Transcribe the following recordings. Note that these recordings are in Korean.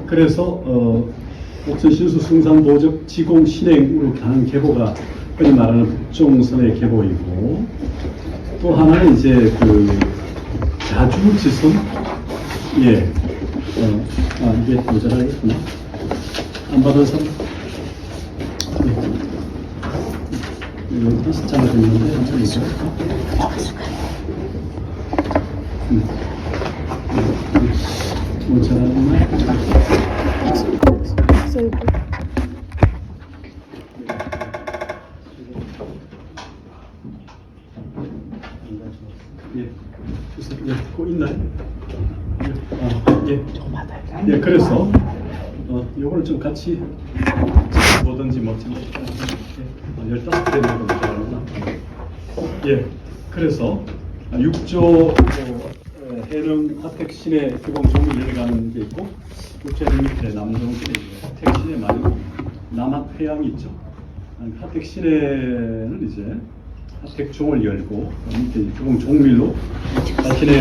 그래서 옥천 신수 승산보적 지공 신행으로 하는 계보가 흔히 말하는 북종선의 계보이고, 또 하나는 이제 그 자주지선, 예, 이게 모자라겠구나. 안 받은 사람? 다섯 장이 됐는데 한 장이죠. 모자라나? 예, 그 있나요? 예, 그래서 요거를 좀 같이 보든지 뭐 좀 15개 정도 모자라구나. 예, 그래서 6조 해능 하택신의 규봉 종이 내려가는 게 있고, 6조 해능 밑에 남동신에 하택신의 말고 남학회양이 있죠. 하택신에는 이제 하택종을 열고, 밑에 규봉 종밀로 자신의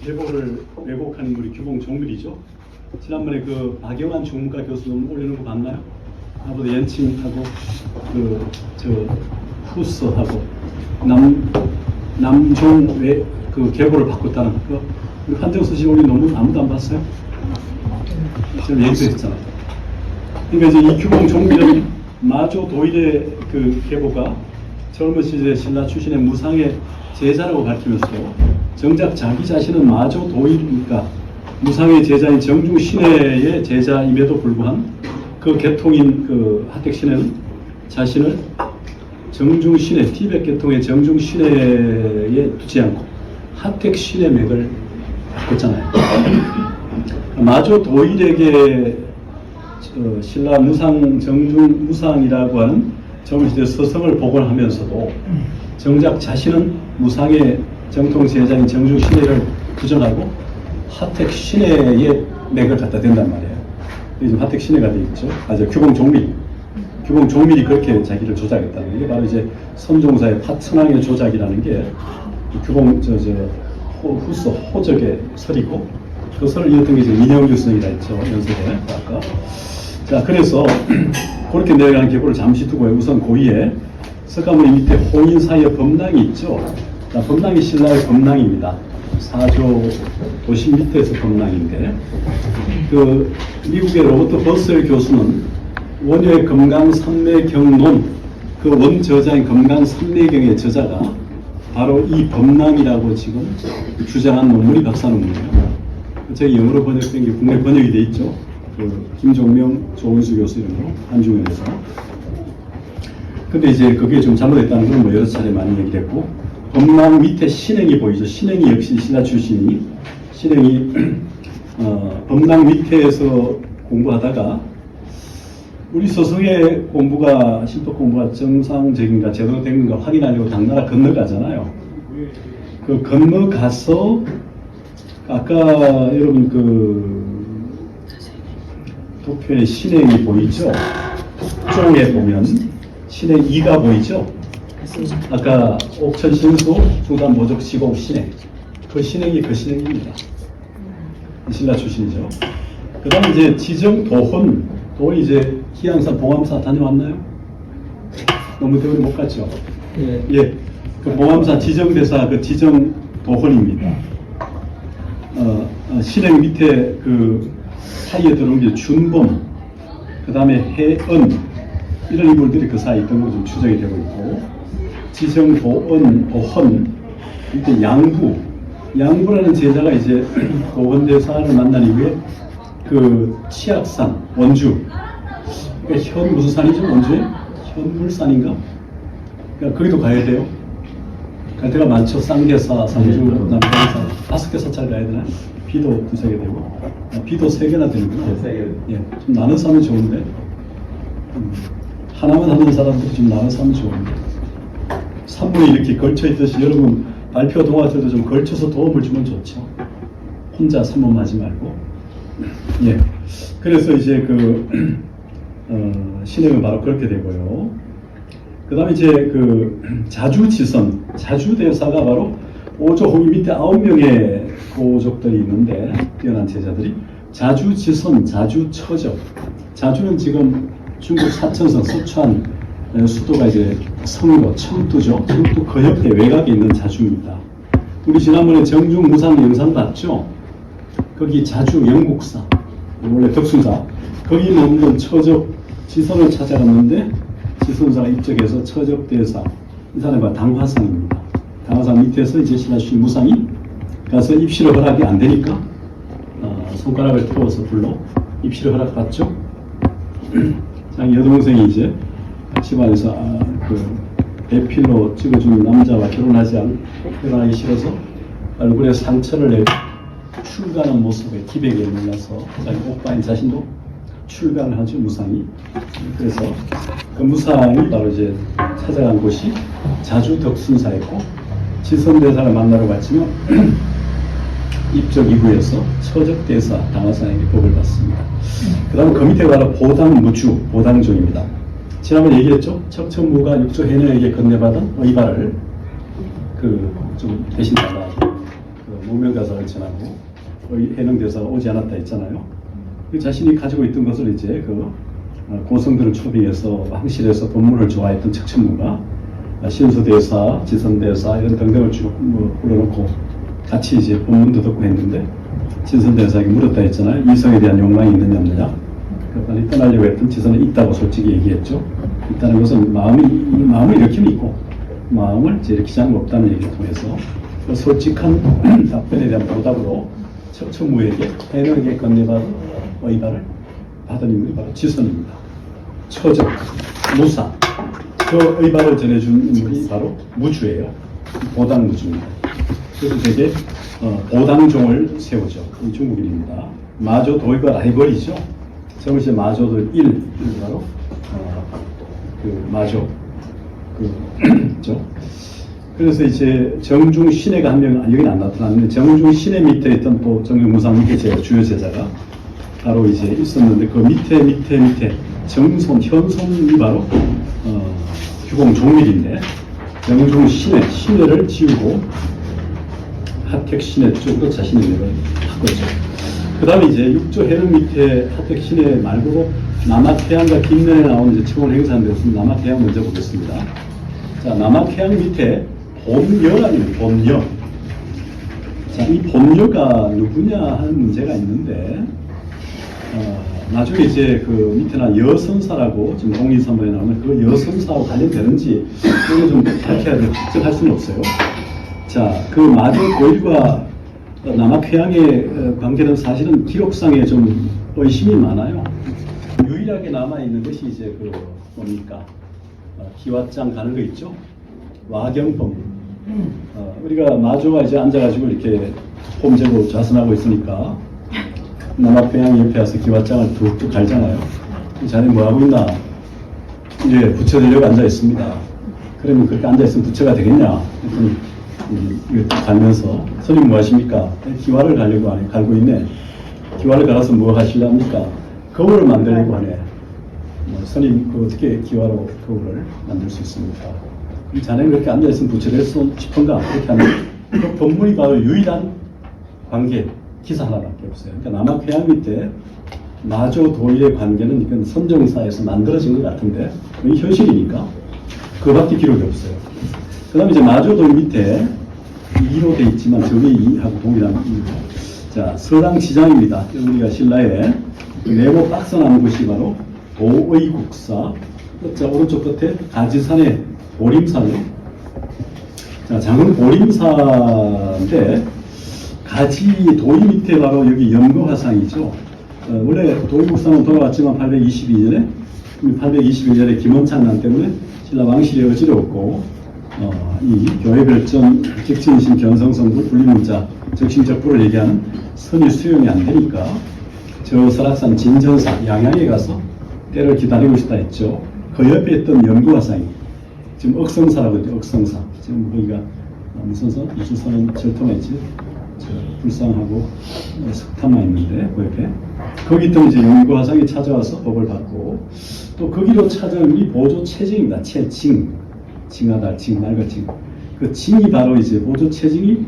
계보를 왜곡하는 우리 규봉 종밀이죠. 지난번에 그 박영환 중문과 교수 논문 올리는 거 봤나요? 아무도 연칭하고 후스하고 남종 왜 그 계보를 바꿨다는 거. 우리 한정수 씨 올린 논문 아무도 안 봤어요? 지금 얘기했잖아요. 그러니까 이제 이 규봉 종밀은 마조 도일의 그 계보가 젊은 시절에 신라 출신의 무상의 제자라고 밝히면서도 정작 자기 자신은 마조 도일이니까 무상의 제자인 정중 신해의 제자임에도 불구한 그 계통인 그 하택 신해는 자신을 정중 신해, 티벳 계통의 정중 신해에 두지 않고 하택 신해 맥을 바꿨잖아요. 마조 도일에게 신라 무상 정중 무상이라고 하는 젊은 시대 서성을 복원하면서도 정작 자신은 무상의 정통 제자인 정중 신해를 부정하고 하택 신해의 맥을 갖다 댄단 말이에요. 지금 하택 신해가 되어 있죠. 규봉 종밀. 규봉 종밀이 그렇게 자기를 조작했다는 게 바로 이제 선종사의 파천왕의 조작이라는 게 규봉 후서 호적의 설이고, 그 설을 이었던 게 이제 민영주성이라 했죠. 연설에 아까. 자, 그래서 그렇게 내려가는 계보를 잠시 두고요. 우선 고위에 석가모니 밑에 홍인사의 법랑이 있죠. 자, 법랑이 신라의 법랑입니다. 사조 도심 밑에서 법랑인데, 그 미국의 로버트 버셀 교수는 원효의 금강산매경론, 그 원저자인 금강산매경의 저자가 바로 이 법랑이라고 지금 주장한 논문이 박사 논문이에요. 저희 영어로 번역된 게 국내 번역이 돼 있죠. 그 김종명, 조은수 교수 이름으로 한중현에서. 근데 이제 그게 좀 잘못됐다는 건 뭐 여러 차례 많이 얘기를 했고, 법랑 밑에 신행이 보이죠. 신행이 역시 신라 출신이, 신행이 법랑 밑에서 공부하다가 우리 서성의 공부가, 신법 공부가 정상적인가 제대로 된 건가 확인하려고 당나라 건너가잖아요. 그 건너가서 아까 여러분 도표에 신행이 보이죠? 쪽에 보면 신행 2가 보이죠? 아까 옥천신수 중단보적 시공 신행, 그 신행이 그 신행입니다. 신라 출신이죠. 그 다음에 이제 지정도혼, 또 이제 기양산 봉암사 다녀왔나요? 너무 대원이 못 갔죠? 예. 그 봉암사 지정대사 그 지정도혼입니다. 신행 밑에 그 사이에 들어온 게 준범, 그 다음에 해은, 이런 인물들이 그 사이에 있던 거 좀 추정이 되고 있고, 지정도은, 도헌, 밑에 양부라는 제자가 이제 도헌대사를 만난 이후에 그 치악산, 원주, 그러니까 현 무슨 산이죠? 원주에? 현물산인가? 그러니까 거기도 가야 돼요. 갈 데가 많죠. 쌍계사, 상주, 남평산 5개 사찰 가야 되나? 비도 2-3개 되고, 비도 3개나 되는구나. 예, 좀 나눠 사면 좋은데, 하나만 하는 사람들이 좀 나눠 사면 좋은데, 산문이 이렇게 걸쳐 있듯이 여러분 발표 동화들도 좀 걸쳐서 도움을 주면 좋죠. 혼자 산문만 하지 말고. 예. 그래서 이제 신행은 바로 그렇게 되고요. 그 다음에 이제 자주지선, 자주대사가 바로 오조 호위 밑에 9명의 고족들이 있는데, 뛰어난 제자들이 자주 지선, 자주 처적. 자주는 지금 중국 사천성, 서川수도가 이제 성도, 청두죠. 청두 그 옆에 외곽에 있는 자주입니다. 우리 지난번에 정중무상 영상 봤죠? 거기 자주 영국사, 원래 덕순사. 거기 머무는 처적 지선을 찾아갔는데 지선사가 입적해서 처적대사. 이 사람과 당화상입니다. 당화상 밑에서 이제 신라주신 무상이 가서 입시를 허락이 안 되니까 손가락을 태워서 불러 입시를 허락받죠. 자기 여동생이 이제 집안에서 그 배필로 찍어준 남자와 결혼하기 싫어서 얼굴에 상처를 내고 출가하는 모습에 기백에 놀라서 자기 오빠인 자신도 출가를 하죠, 무상이. 그래서 그 무상이 바로 이제 찾아간 곳이 자주 덕순사였고, 지선대사를 만나러 갔지만 입적 이후에서 처적대사 당화상에게 법을 받습니다. 그 다음 그 밑에 바로 보당무주, 보당종입니다. 지난번에 얘기했죠? 척천무가 육조 해녀에게 건네받은 의발을 좀 대신 달라고 무명가사를 전하고 해능대사가 오지 않았다 했잖아요. 그 자신이 가지고 있던 것을 이제 고성들을 초빙해서 항실에서 법문을 좋아했던 척천무가 신수대사, 지선대사 이런 등등을 쭉 불러놓고 같이 이제 법문도 듣고 했는데 지선대사에게 물었다 했잖아요. 이성에 대한 욕망이 있느냐 없느냐. 빨리 떠나려고 했던 지선은 있다고 솔직히 얘기했죠. 있다는 것은 마음을 일으키면 있고 마음을 이제 일으키지 않으면 없다는 얘기를 통해서 그 솔직한 답변에 대한 보답으로 척천무에게 해능에게 건네받은 의발을 받은 인물이 바로 지선입니다. 처적, 무사. 그 의발을 전해준 인물이 바로 무주예요. 보당무주입니다. 그래서 되게 보당종을 세우죠. 이 중국인입니다. 마조 도의가 라이벌이죠. 정시 마조들 1, 바로 마조 죠. 그래서 이제 정중 신해가 한 명 여기는 안 나타났는데 정중 신해 밑에 있던 또 정중무상 밑에 제 주요 제자가 바로 이제 있었는데 그 밑에 정손 현손이 바로 규공 종밀인데 정중 신해를 지우고 하택 신해 쪽으로 자신의 명을 바꿨죠. 그 다음에 이제 육조 해릉 밑에 하택 신해 말고 남학해양과 김내에 나오는 이제 청원 행사인데 우선 남학해양 먼저 보겠습니다. 자, 남학해양 밑에 봄여라는 봄여. 자, 이 봄여가 누구냐 하는 문제가 있는데, 나중에 이제 그 밑에나 여선사라고 지금 공인선문에 나오는 그 여선사하고 관련되는지 그걸 좀 밝혀야 돼. 특정할 수는 없어요. 자, 그 마조 고일과 남학해양의 관계는 사실은 기록상에 좀 의심이 많아요. 유일하게 남아있는 것이 이제 뭡니까? 기왓장 가는 거 있죠? 와경법. 우리가 마조가 이제 앉아가지고 이렇게 폼재고 좌선하고 있으니까 남학해양 옆에 와서 기왓장을 툭툭 갈잖아요. 자네 뭐 하고 있나? 이제 부처 되려고 앉아 있습니다. 그러면 그렇게 앉아 있으면 부처가 되겠냐? 했더니 이거 갈면서 스님 뭐 하십니까? 기와를 가려고 하네. 갈고 있네. 기와를 갈아서 뭐 하시렵니까? 거울을 만들려고 하네. 스님 어떻게 기와로 거울을 만들 수 있습니까? 자네는 그렇게 앉아있으면 부처를 했으면 싶은가? 그렇게 하는 그 법문이 바로 유일한 관계 기사 하나밖에 없어요. 그러니까 남학해양 밑에 마조 도의의 관계는 이건 선정사에서 만들어진 것 같은데 이 현실이니까 그밖에 기록이 없어요. 그 다음에 이제 마조도의 밑에 2로 돼 있지만 저게 2하고 동일한 2. 자, 서당지장입니다. 우리가 신라에 네모 박스 나는 곳이 바로 도의국사. 자, 오른쪽 끝에 가지산의 보림사는, 자, 장은 보림사인데 가지 도의 밑에 바로 여기 염거화상이죠. 원래 도의국사는 돌아왔지만 822년에 김원창난 때문에 신라 왕실이 어지러웠고 이 교회별전 직진신 견성성불 분리문자 적신적부를 얘기하는 선이 수용이 안 되니까 저 설악산 진전사 양양에 가서 때를 기다리고 있다 했죠. 그 옆에 있던 연구화상이 지금 억성사라고 했죠. 억성사. 지금 거기가 무슨 선? 무슨 선은 절통에 있지? 불상하고 석탄만 있는데 그 옆에 거기 있던 이제 연구화상이 찾아와서 법을 받고 또 거기로 찾아온 이 보조 체증입니다. 체증. 징하다, 징, 그 징이 바로 이제 보조 체증이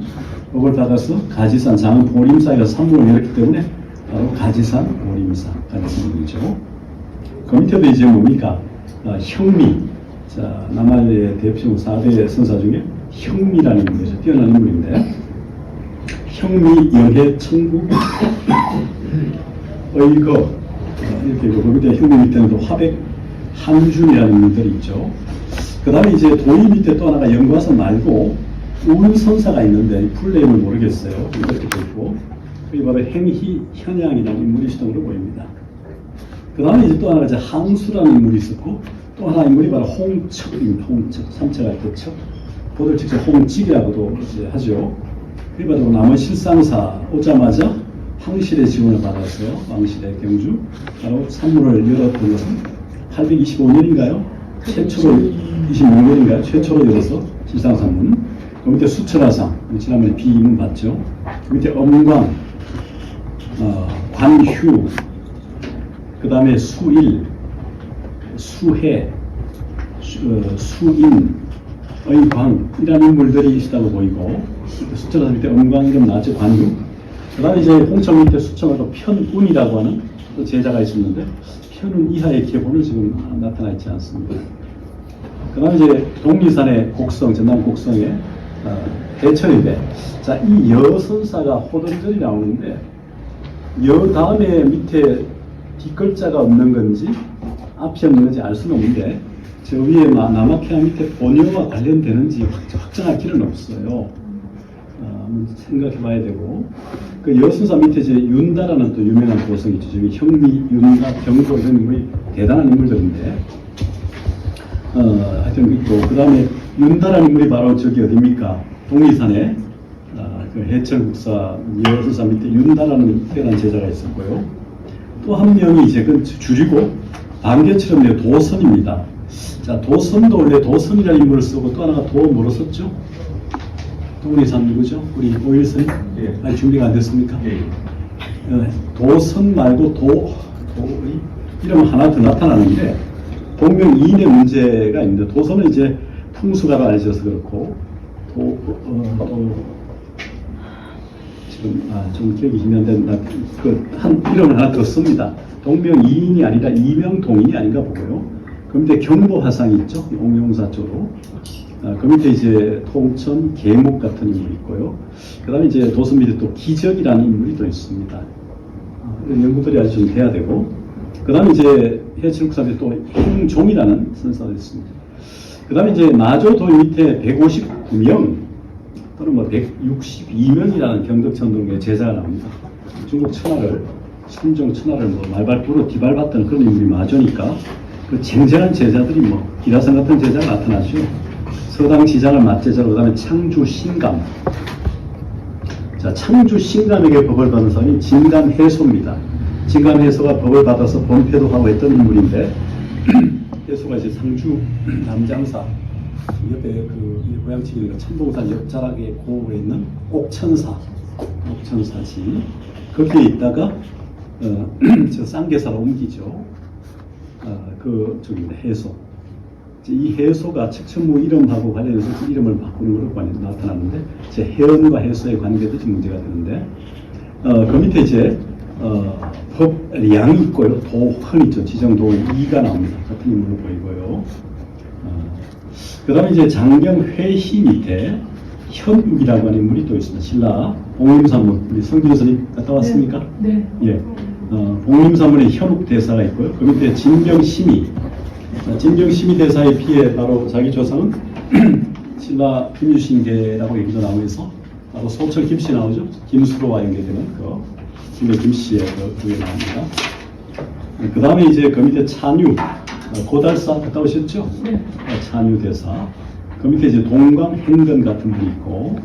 법을 받아서 가지산 장은 보림사이라 산문을 열었기 때문에 바로 가지산 오림사, 가지산이죠. 그 밑에도 이제 뭡니까? 형미. 자, 남한의 대표 4대 선사 중에 형미라는 인물이죠. 뛰어난 인물인데, 형미, 영해, 청국, 의거, 이렇게 그 밑에 형미 밑에는 또 화백, 한준이라는 인물들이 있죠. 그 다음에 이제 도의 밑에 또 하나가 연과선 말고 운선사가 있는데 풀네임을 모르겠어요. 이렇게 되고, 그게 바로 행희, 현양이라는 인물이 있었던 보입니다. 그 다음에 이제 또 하나가 이제 항수라는 인물이 있었고, 또 하나 인물이 바로 홍척입니다. 홍척, 삼척할 때 척. 보들 직접 홍직이라고도 이제 하죠. 그게 바로 남은 실상사 오자마자 황실의 지원을 받았어요. 왕실의 경주. 바로 산문을 열었던 것은 825년인가요? 최초로 26년인가요? 최초로 열어서 실상산문. 그 밑에 수철화상, 지난번에 비문 봤죠. 그 밑에 엄광, 관휴, 그 다음에 수일, 수해, 수인, 의광 이라는 인물들이 있다고 보이고, 수철화상 밑에 엄광 이름 나죠. 관휴. 그 다음에 이제 홍천 밑에 수청하고 편운이라고 하는 또 제자가 있었는데, 편운 이하의 계보는 지금 나타나 있지 않습니다. 그 다음에 이제 독리산의 곡성, 전남 곡성의 대천인데, 자, 이 여선사가 호동절이 나오는데, 여 다음에 밑에 뒷글자가 없는 건지 앞이 없는 건지 알 수는 없는데, 저 위에 남학해안 밑에 본여와 관련되는지 확정할 길은 없어요. 생각해 봐야 되고, 그 여선사 밑에 이제 윤다라는 또 유명한 고성이 있죠. 저기 형미, 윤다, 경도 이런 인물이 대단한 인물들인데, 하여튼 있고, 그 다음에 윤다라는 인물이 바로 저기 어딥니까? 독리산에 그 해철국사 여선사 밑에 윤다라는 특별한 제자가 있었고요. 또 한 명이 이제 그 줄이고 반개처럼 도선입니다. 자, 도선도 원래 도선이라는 인물을 쓰고, 또 하나가 도 뭐로 썼죠? 독리산 누구죠? 우리 오일선이? 예. 아니, 준비가 안 됐습니까? 예. 도선 말고 도의 이름 하나 더 나타나는데, 동명이인의 문제가 있는데, 도선은 이제 풍수가로 알려져서 그렇고, 지금 좀 기억이 희미한데 한 이름을 하나 더 씁니다. 동명이인이 아니라 이명동인이 아닌가 보고요. 그 밑에 경보화상이 있죠. 옹룡사 쪽으로. 그 밑에 이제 통천, 계목 같은 인물이 있고요. 그 다음에 이제 도선 밑에 또 기적이라는 인물이 또 있습니다. 이런 연구들이 아주 좀 돼야 되고, 그 다음에 이제 해철국사 밑에 또 행종이라는 선사가 있습니다. 그 다음에 이제 마조도의 밑에 159명 또는 뭐 162명이라는 경덕천동의 제자가 나옵니다. 중국 천하를, 순종 천하를 뭐 말발부로 뒤밟았던 그런 인물이 마조니까, 그 쟁쟁한 제자들이 뭐 기라성 같은 제자가 나타나죠. 서당 지장을 맞제자로, 그 다음에 창주 신감. 자, 창주 신감에게 법을 받은 사람이 진감해소입니다. 진감해소가 법을 받아서 범패도 하고 했던 인물인데, 해소가 이제 상주 남장사 옆에 그 고향집이 천봉산 옆자락에 고을에 있는 옥천사지. 거기에 있다가 저 쌍계사로 옮기죠. 저기입니다. 해소. 이 해소가 척천무 이름하고 관련해서 그 이름을 바꾸는 걸로 나타났는데, 제 해언과 해소의 관계도 좀 문제가 되는데, 그 밑에 이제 법량이 있고요. 도헌 있죠. 지정도헌 2가 나옵니다. 같은 인물로 보이고요. 그 다음에 이제 장경회희 밑에 현욱이라고 하는 인물이 또 있습니다. 신라 봉림산문, 우리 성균선이 갔다 왔습니까? 네. 예. 봉림산문에 현욱 대사가 있고요. 그 밑에 진경심의, 진경심의 대사의 피해 바로 자기 조상은 신라 김유신계라고 얘기도 나오면서 바로 소철 김씨 나오죠. 김수로와 연계되는 김씨의 그게 나옵니다. 그 다음에 이제 그 밑에 찬유, 고달사 갔다 오셨죠? 네. 찬유 대사. 그 밑에 이제 동광 행근 같은 분이 있고,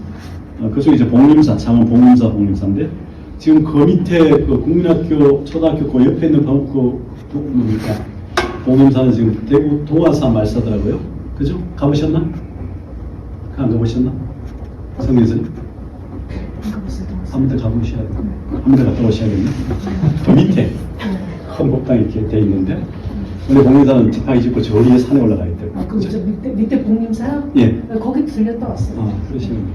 그쪽에 이제 봉림사, 창원 봉림사인데, 지금 그 밑에 그 국민학교, 초등학교 그 옆에 있는 뭡니까? 봉림사는 지금 대구 동화사 말사더라고요. 그죠? 가보셨나? 안 가보셨나? 성민선님? 한 번 더 가보셔야 돼요. 한 번 더 갔다 오셔야겠네. 그 밑에 큰 법당이 이렇게 돼 있는데, 원래 봉림사는 지팡이 짚고 저 위에 산에 올라가 있대요. 저 밑에 봉림사요? 예. 거기 들렸다 왔어요. 그러시면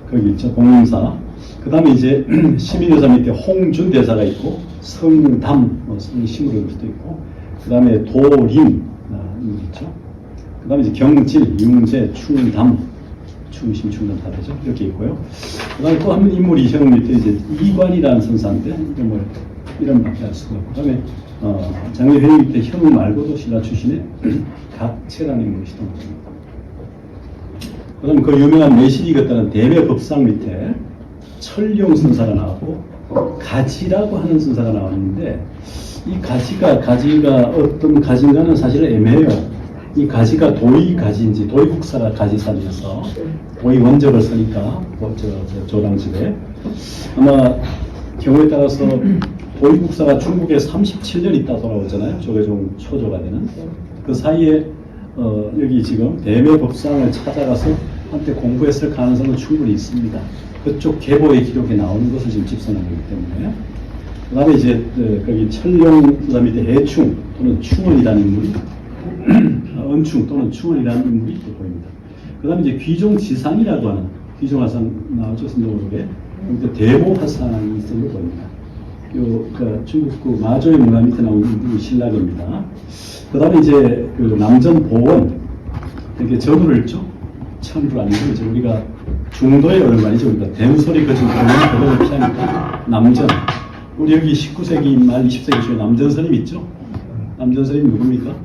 거기 있죠. 봉림사. 그 다음에 이제 시민여사 밑에 홍준 대사가 있고, 성담, 성심으로 볼 수도 있고, 그 다음에 도림, 있죠. 그 다음에 이제 경질, 융제, 충담, 충심, 충담 다 되죠. 이렇게 있고요. 그 다음에 또 한 인물이 형 밑에 이제 이관이라는 선사인데, 이름밖에 알 수가 없고, 그 다음에 장례회의 밑에 형 말고도 신라 출신의 각채라는 인물이 시동합니다. 그 다음에 그 유명한 매실이 걷다는 대매법상 밑에 철룡 선사가 나오고 가지라고 하는 선사가 나왔는데 이 가지가 어떤 가지인가는 사실 애매해요. 이 가지가 도의 가지인지 도의 국사가 가지산이어서 도의 원적을 쓰니까 조랑집에 아마 경우에 따라서 도의 국사가 중국에 37년 있다 돌아오잖아요. 조계종 초조가 되는 그 사이에 여기 지금 대매법상을 찾아가서 한때 공부했을 가능성은 충분히 있습니다. 그쪽 계보의 기록에 나오는 것을 지금 집선하고 있기 때문에. 그 다음에 이제, 거기 철룡, 그 다음에 이제 해충 또는 충원이라는 인물이, 은충 또는 충원이라는 인물이 또 보입니다. 그 다음에 이제 귀종지상이라고 하는, 귀종화상 나오죠, 선조록에. 그런데 대모화상이 있는 걸 보입니다. 중국 그 마조의 문화 밑에 나오는 인물이 신라입니다. 그 다음에 이제 그 남전보원, 이렇게 전우를 읽죠? 천루 아니고 이제 우리가 중도에 오랜만이죠. 우리가 대무소리 거친 그걸 피하니까 남전. 우리 여기 19세기 말 20세기 초에 남전선임 있죠? 남전선임 누굽니까?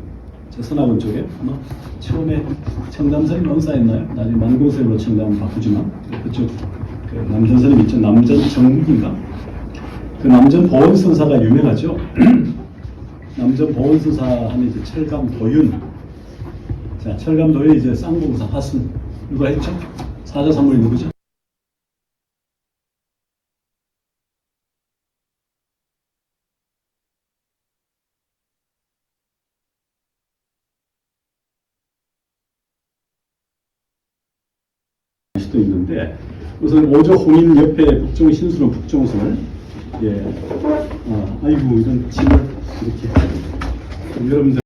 저 서나원 쪽에 아마 처음에 청담선임 언사했나요? 나중에 만공선임으로 청담 바꾸지만 그쪽 그 남전선임 있죠? 남전 정묵인가? 그 남전 보원선사가 유명하죠. 남전 보원선사 하면 이제 철감 도윤. 자, 철감 도윤 이제 쌍봉사 화순 누가 했죠? 사자산물이 누구죠? 수도 있는데 우선 오조 홍인 옆에 북종 신수는 북종선을 아이고 이런 짐을 이렇게 여러분들.